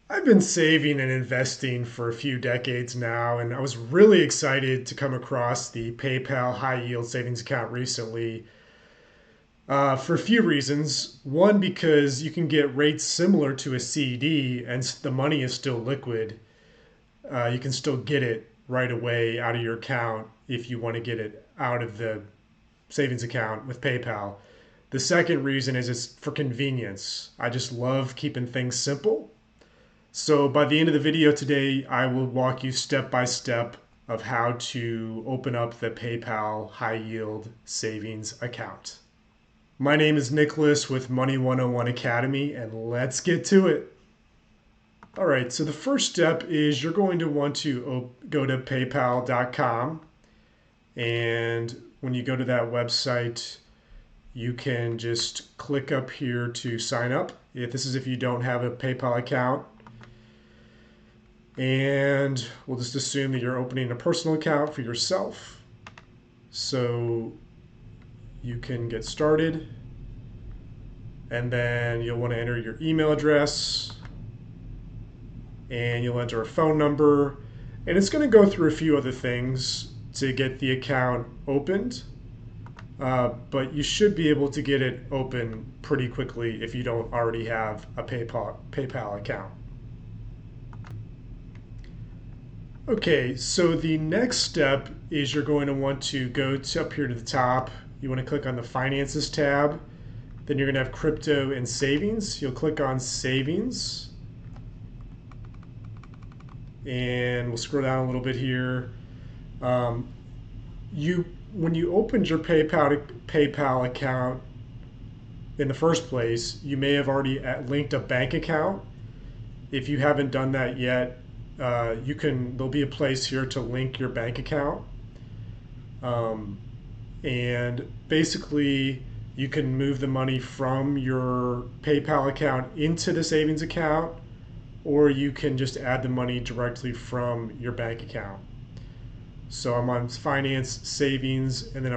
I've been saving and investing for a few decades now, and I was really excited to come across the PayPal high yield savings account recently for a few reasons. One, because you can get rates similar to a CD and the money is still liquid. You can still get it right away out of your account if you want to get it out of the savings account with PayPal. The second reason is it's for convenience. I just love keeping things simple. So by the end of the video today, I will walk you step by step of how to open up the PayPal high yield savings account. My name is Nicholas with Money 101 Academy, and let's get to it. All right, so the first step is you're going to want to go to paypal.com, and when you go to that website, you can just click up here to sign up. If this is if you don't have a PayPal account, and we'll just assume that you're opening a personal account for yourself. So you can get started, and then you'll want to enter your email address, and you'll enter a phone number, and it's going to go through a few other things to get the account opened. But you should be able to get it open pretty quickly if you don't already have a PayPal account. Okay, so the next step is you're going to want to go to up here to the top. You want to click on the Finances tab. Then you're going to have Crypto and Savings. You'll click on Savings. And we'll scroll down a little bit here. When you opened your PayPal account in the first place, you may have already linked a bank account. If you haven't done that yet, there'll be a place here to link your bank account, and basically you can move the money from your PayPal account into the savings account, or you can just add the money directly from your bank account. So I'm on Finance, Savings, and then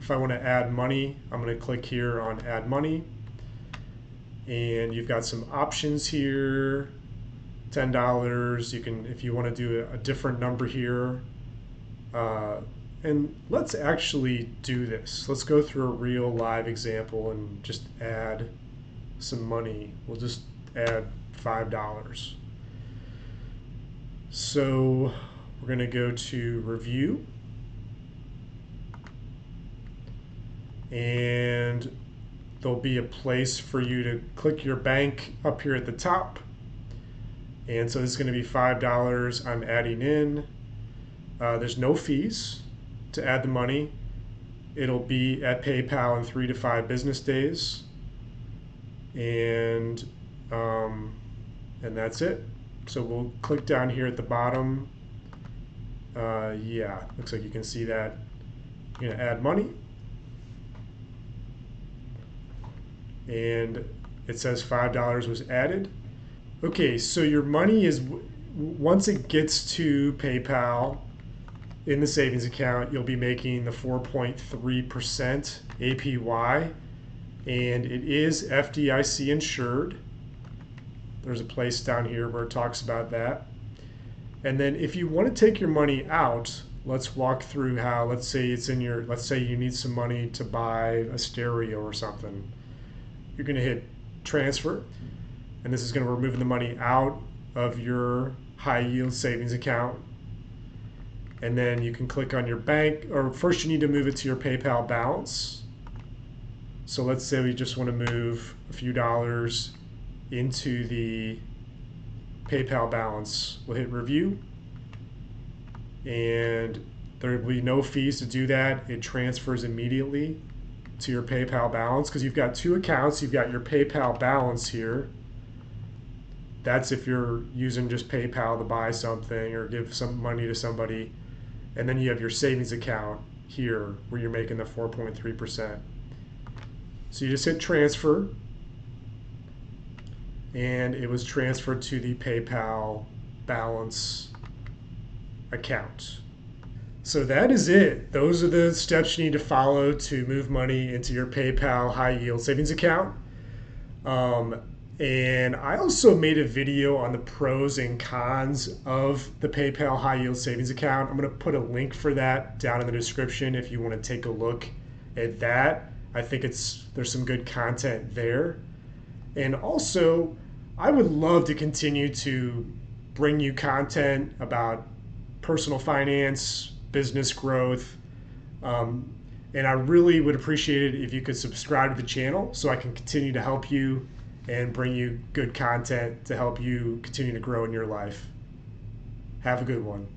if I want to add money, I'm going to click here on Add Money, and you've got some options here. $10. You can, if you want to do a different number here. And let's actually do this. Let's go through a real live example and just add some money. We'll just add $5. So we're going to go to Review. And there'll be a place for you to click your bank up here at the top. And so this is going to be $5 I'm adding in. There's no fees to add the money. It'll be at PayPal in 3 to 5 business days. And that's it. So we'll click down here at the bottom. Yeah, looks like you can see that. You're going to add money. And it says $5 was added. Okay, so your money is, once it gets to PayPal in the savings account, you'll be making the 4.3% APY, and it is FDIC insured. There's a place down here where it talks about that. And then if you want to take your money out, let's walk through how, let's say you need some money to buy a stereo or something. You're going to hit transfer, and this is going to remove the money out of your high yield savings account. And then you can click on your bank, or first you need to move it to your PayPal balance. So let's say we just want to move a few dollars into the PayPal balance. We'll hit review, and there will be no fees to do that. It transfers immediately to your PayPal balance because you've got two accounts. You've got your PayPal balance here. That's if you're using just PayPal to buy something or give some money to somebody. And then you have your savings account here where you're making the 4.3%. So you just hit transfer, and it was transferred to the PayPal balance account. So that is it. Those are the steps you need to follow to move money into your PayPal high yield savings account. And I also made a video on the pros and cons of the PayPal high yield savings account. I'm going to put a link for that down in the description if you want to take a look at that. I think there's some good content there. And also, I would love to continue to bring you content about personal finance, business growth, um, and I really would appreciate it if you could subscribe to the channel so I can continue to help you and bring you good content to help you continue to grow in your life. Have a good one.